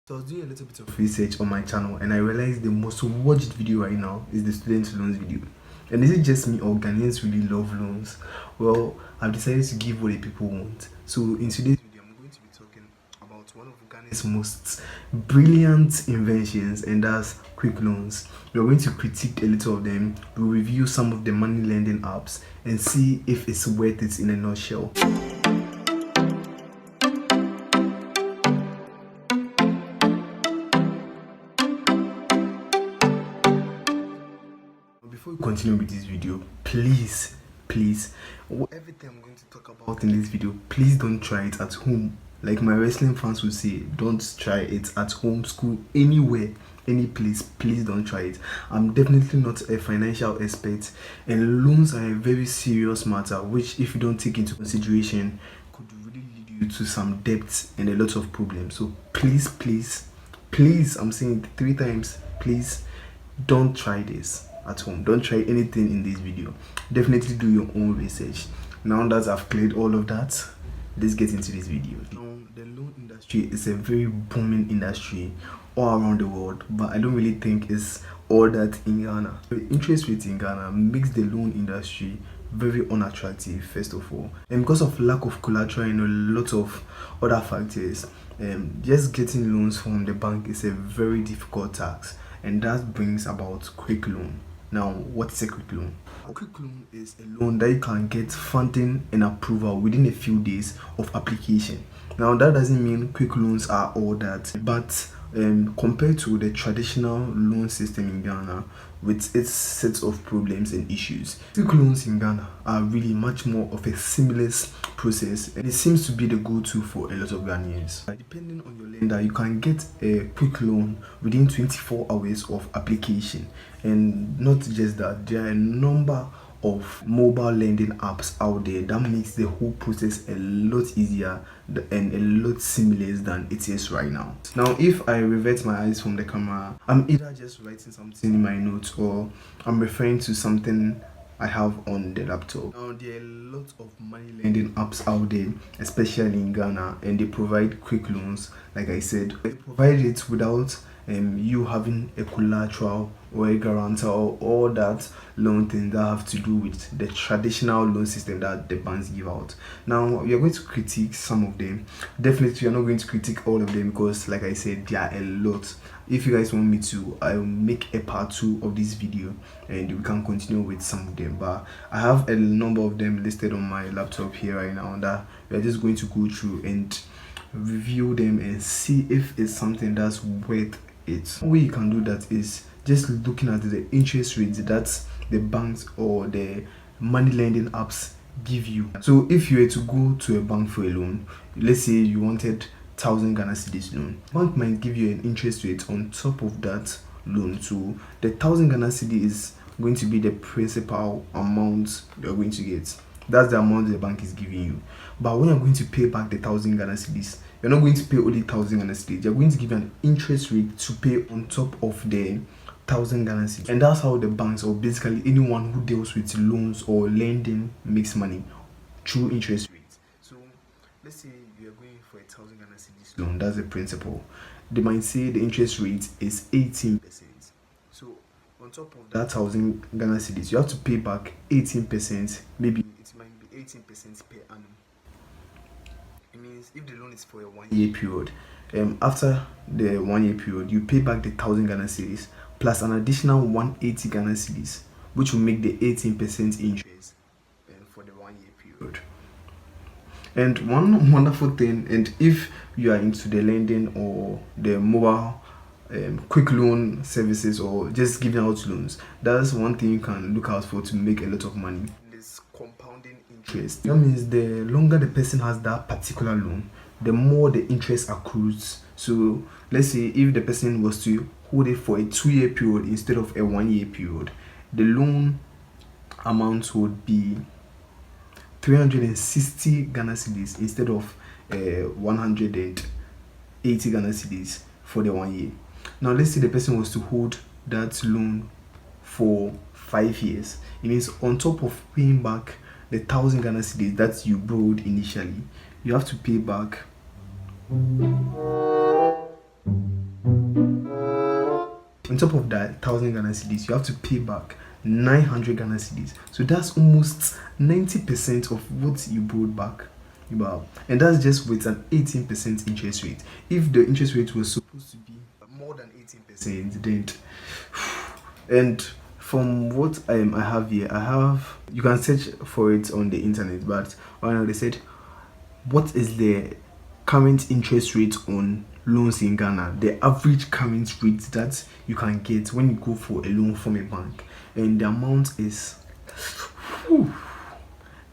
So I was doing a little bit of research on my channel and I realized the most watched video right now is the student loans video. And is it just me or Ghanaians really love loans? Well, I've decided to give what the people want. So in today's video, I'm going to be talking about one of Ghana's most brilliant inventions, and that's quick loans. We're going to critique a little of them, we'll review some of the money lending apps and see if it's worth it in a nutshell. Before we continue with this video, please, everything I'm going to talk about in this video, please don't try it at home. Like my wrestling fans will say, don't try it at home, school, anywhere, any place. Please don't try it. I'm definitely not a financial expert, and loans are a very serious matter, which if you don't take into consideration could really lead you to some debts and a lot of problems. So please, I'm saying it 3 times, please don't try this at home. Don't try anything in this video. Definitely do your own research. Now that I've cleared all of that, let's get into this video. Now, the loan industry is a very booming industry all around the world, but I don't really think it's all that in Ghana. The interest rate in Ghana makes the loan industry very unattractive, first of all, and because of lack of collateral and a lot of other factors, just getting loans from the bank is a very difficult task, and that brings about quick loan. Now, what is a quick loan? A quick loan is a loan that you can get funding and approval within a few days of application. Now, that doesn't mean quick loans are all that, but compared to the traditional loan system in Ghana with its sets of problems and issues, quick loans in Ghana are really much more of a seamless process, and it seems to be the go-to for a lot of Ghanaians. Depending on your lender, you can get a quick loan within 24 hours of application. And not just that, there are a number of mobile lending apps out there that makes the whole process a lot easier and a lot seamless than it is right now. Now, if I revert my eyes from the camera, I'm either just writing something in my notes or I'm referring to something I have on the laptop. Now, there are a lot of money lending apps out there, especially in Ghana, and they provide quick loans. Like I said, they provide it without you having a collateral or a guarantor or all that loan thing that have to do with the traditional loan system that the banks give out. Now, we are going to critique some of them. Definitely, we are not going to critique all of them because, like I said, there are a lot. If you guys want me to, I'll make a part 2 of this video and we can continue with some of them, but I have a number of them listed on my laptop here right now that we are just going to go through and review them and see if it's something that's worth it. One way you can do that is just looking at the interest rates that the banks or the money lending apps give you. So if you were to go to a bank for a loan, let's say you wanted 1,000 Ghana cedis loan, bank might give you an interest rate on top of that loan. So the 1,000 Ghana cedi is going to be the principal amount you're going to get. That's the amount the bank is giving you. But when you're going to pay back the 1,000 Ghana cedis, you're not going to pay only 1,000 Ghana cedis. You're going to give an interest rate to pay on top of the 1,000 Ghana cedis. And that's how the banks, or basically anyone who deals with loans or lending, makes money through interest rates. So let's say you are going for a 1,000 Ghana cedis loan. That's the principal. They might say the interest rate is 18%. So on top of that 1,000 Ghana cedis, you have to pay back 18%. Maybe it might be 18% per annum. It means if the loan is for a 1-year period, after the 1-year period, you pay back the 1,000 Ghana cedis plus an additional 180 Ghana cedis, which will make the 18% interest for the 1-year period. And one wonderful thing, and if you are into the lending or the mobile quick loan services or just giving out loans, that's one thing you can look out for to make a lot of money. This compounding interest. That means the longer the person has that particular loan, the more the interest accrues. So let's say if the person was to hold it for a 2-year period instead of a 1-year period, the loan amount would be 360 Ghana cedis instead of 180 Ghana cedis for the 1 year. Now let's say the person was to hold that loan for 5 years. It means on top of paying back the 1,000 Ghana cedis that you borrowed initially, you have to pay back On top of that 1,000 Ghana cedis, you have to pay back 900 Ghana cedis. So that's almost 90% of what you borrowed back. And that's just with an 18% interest rate. If the interest rate was supposed to be more than 18%, then and from what I have here, you can search for it on the internet, but right now they said, what is the current interest rate on loans in Ghana, the average current rate that you can get when you go for a loan from a bank, and the amount is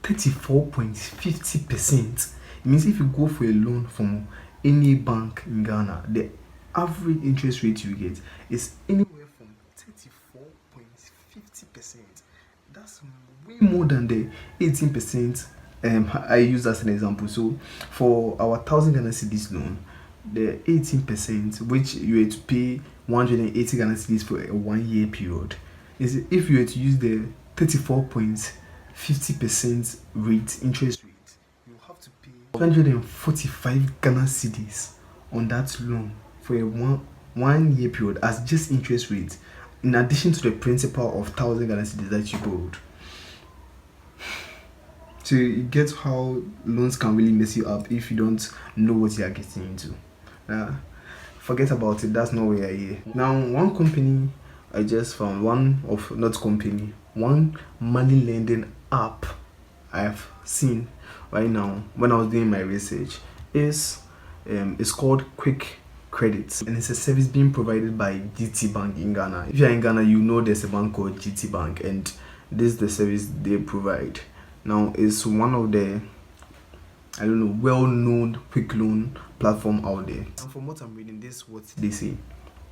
34.50%. It means if you go for a loan from any bank in Ghana, the average interest rate you get is anywhere from 34.50%. That's way more than the 18% I use as an example. So for our 1,000 Ghana cedis loan, the 18%, which you had to pay 180 Ghana cedis for a 1 year period, is if you were to use the 34.50% rate, interest rate, you have to pay 145 Ghana cedis on that loan for a one year period as just interest rate, in addition to the principal of 1,000 Ghana cedis that you borrowed. So you get how loans can really mess you up if you don't know what you are getting into. Forget about it, that's not why you're here. Now, one company I just found, one money lending app I've seen right now when I was doing my research is it's called Quick Credit, and it's a service being provided by GT Bank in Ghana. If you're in Ghana, you know there's a bank called GT Bank, and this is the service they provide. Now, it's one of the well-known quick loan platform out there. And from what I'm reading, this is what they say.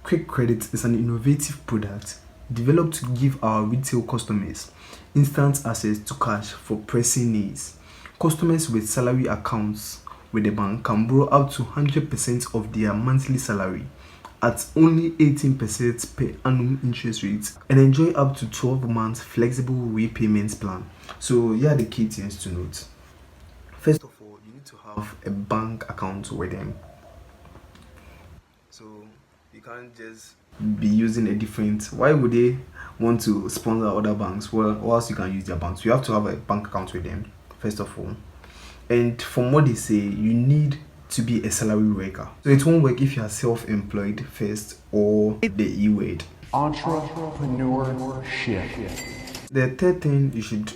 Quick Credit is an innovative product developed to give our retail customers instant access to cash for pressing needs. Customers with salary accounts with the bank can borrow up to 100% of their monthly salary at only 18% per annum interest rate and enjoy up to 12 months flexible repayment plan. So here are the key things to note. First of all, you need to have a bank account with them. So you can't just be using a different. Why would they want to sponsor other banks? Well, or else you can use their banks. You have to have a bank account with them, first of all. And from what they say, you need to be a salary worker. So it won't work if you are self-employed first, or the E-word. Entrepreneurship. The third thing you should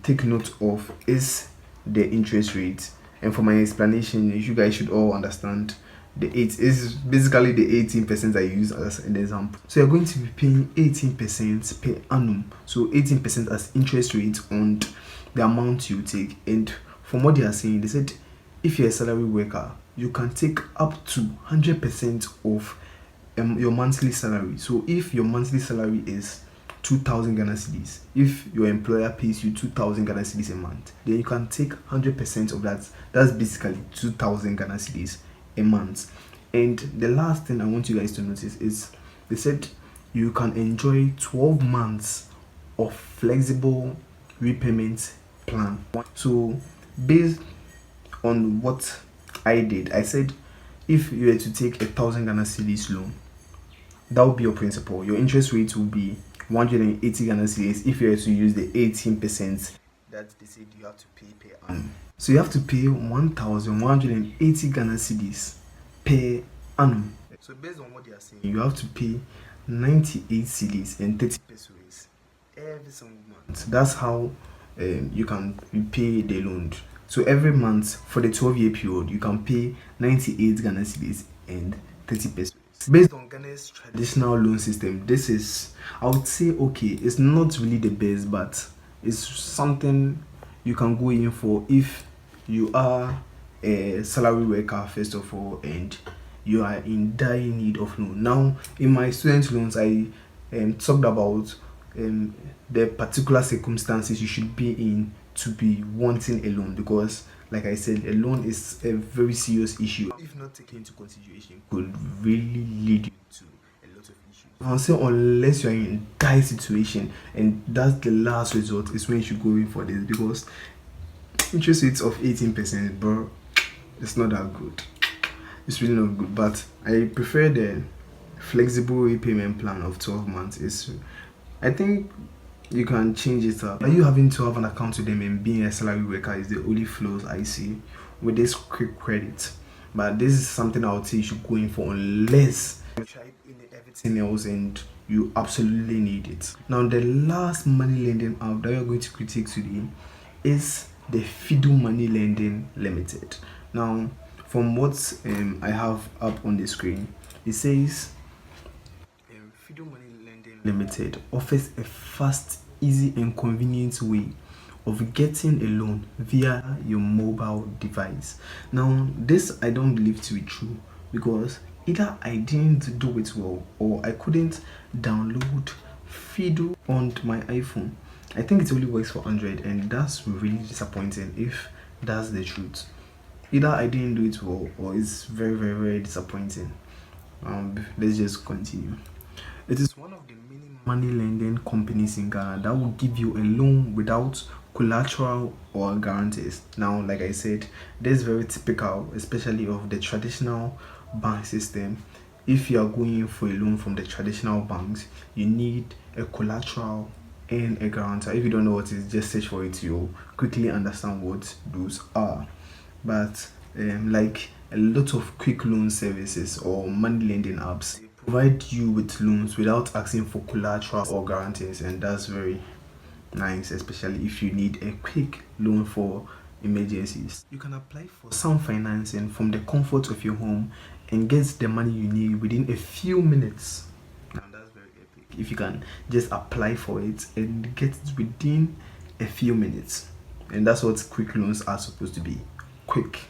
take note of is the interest rate. And for my explanation, you guys should all understand the 8 is basically the 18% I use as an example. So you're going to be paying 18% per annum. So 18% as interest rate on the amount you take. And from what they are saying, they said if you're a salary worker, you can take up to 100% of your monthly salary. So if your monthly salary is 2,000 Ghana cedis, if your employer pays you 2,000 Ghana cedis a month, then you can take 100% of that. That's basically 2,000 Ghana cedis a month. And the last thing I want you guys to notice is they said you can enjoy 12 months of flexible repayment plan. So based on what I did, I said if you were to take 1,000 Ghana cedis loan, that would be your principal. Your interest rate will be 180 Ghana cedis if you were to use the 18% that they said you have to pay per annum. So you have to pay 1,180 Ghana cedis per annum. So based on what they are saying, you have to pay 98 cedis and 30 pesos every single month. That's how you can repay the loan. So every month for the 12-year period, you can pay 98 Ghana cedis and 30 pesos. Based on Ghana's traditional loan system, this is, I would say, okay, it's not really the best, but it's something you can go in for if you are a salary worker, first of all, and you are in dire need of loan. Now, in my student loans, I talked about the particular circumstances you should be in to be wanting a loan, because like I said, a loan is a very serious issue. If not taken into consideration, could really lead you to a lot of issues. I'll say unless you're in a dire situation, and that's the last resort, is when you should go in for this, because interest rates of 18%, bro, it's not that good. It's really not good. But I prefer the flexible repayment plan of 12 months is, I think you can change it up. Are you having to have an account with them and being a salary worker is the only flaws I see with this quick credit. But this is something I would say you should go in for unless you try everything else and you absolutely need it. Now the last money lending app that we are going to critique today is the Fido Money Lending Limited. Now from what I have up on the screen, it says Fido Money Lending Limited offers a fast, easy and convenient way of getting a loan via your mobile device. Now this I don't believe to be true, because either I didn't do it well or I couldn't download Fido on my iPhone. I think it only works for Android, and that's really disappointing if that's the truth. Either I didn't do it well or it's very disappointing. Let's just continue. It is one of the many money lending companies in Ghana that will give you a loan without collateral or guarantees. Now, like I said, this is very typical, especially of the traditional bank system. If you are going for a loan from the traditional banks, you need a collateral and a guarantor. If you don't know what it is, just search for it, you'll quickly understand what those are. But like a lot of quick loan services or money lending apps, they provide you with loans without asking for collateral or guarantees, and that's very nice, especially if you need a quick loan for emergencies. You can apply for some financing from the comfort of your home and get the money you need within a few minutes. Now that's very epic if you can just apply for it and get it within a few minutes. And that's what quick loans are supposed to be, quick.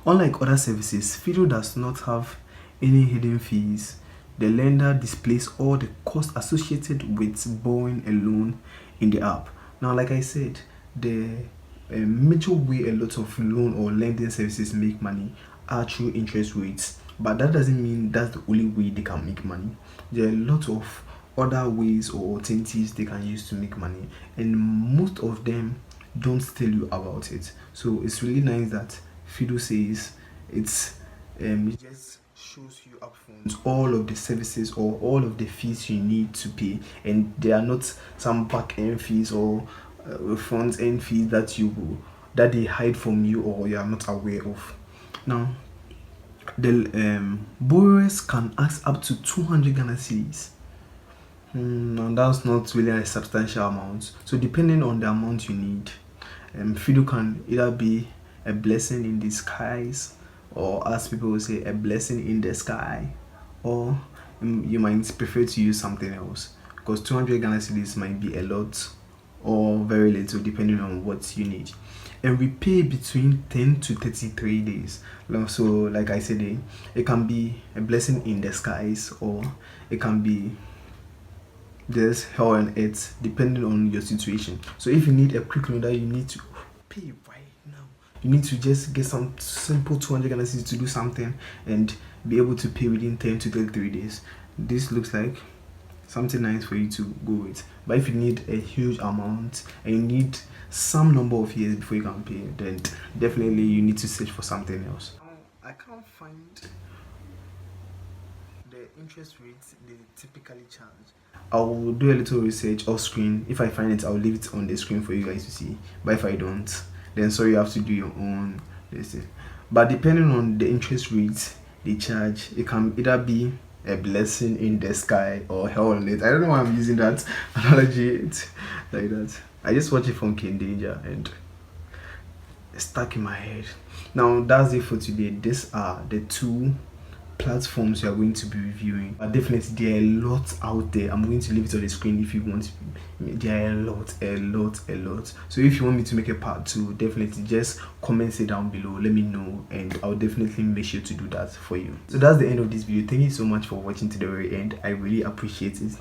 Unlike other services, Fido does not have any hidden fees. The lender displays all the costs associated with borrowing a loan in the app. Now, like I said, the major way a lot of loan or lending services make money are through interest rates, but that doesn't mean that's the only way they can make money. There are a lot of other ways or alternatives they can use to make money, and most of them don't tell you about it. So it's really nice that Fido says it just shows you upfront all of the services or all of the fees you need to pay, and they are not some back end fees or front end fees that they hide from you or you are not aware of. Now the borrowers can ask up to 200 Ghana cedis. Now that's not really a substantial amount, so depending on the amount you need, Fido can either be a blessing in disguise, or as people will say, a blessing in the sky, or you might prefer to use something else, because 200 Ghana cedis might be a lot or very little depending on what you need. And we pay between 10 to 33 days. So like I said, it can be a blessing in the skies, or it can be there's hell on earth depending on your situation. So if you need a quick loan that you need to pay right now, you need to just get some simple 200 Ghana cedis to do something and be able to pay within 10 to 33 days. This looks like something nice for you to go with. But if you need a huge amount and you need some number of years before you can pay, then definitely you need to search for something else. I can't find the interest rates they typically charge. I will do a little research off screen. If I find it, I'll leave it on the screen for you guys to see. But if I don't, then sorry, you have to do your own listen. But depending on the interest rates they charge, it can either be a blessing in the sky or hell on it. I don't know why I'm using that analogy like that. I just watched it from King Danger and it's stuck in my head. Now that's it for today. These are the two platforms you are going to be reviewing, but definitely there are a lot out there. I'm going to leave it on the screen if you want. There are a lot. So if you want me to make a part 2, definitely just comment it down below, let me know, and I'll definitely make sure to do that for you. So that's the end of this video. Thank you so much for watching to the very end. I really appreciate it.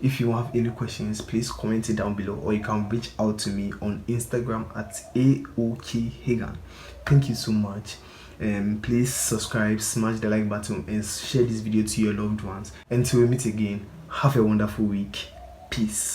If you have any questions, please comment it down below, or you can reach out to me on Instagram at AOKHagan. Thank you so much. Please subscribe, smash the like button, and share this video to your loved ones. Until we meet again, have a wonderful week. Peace.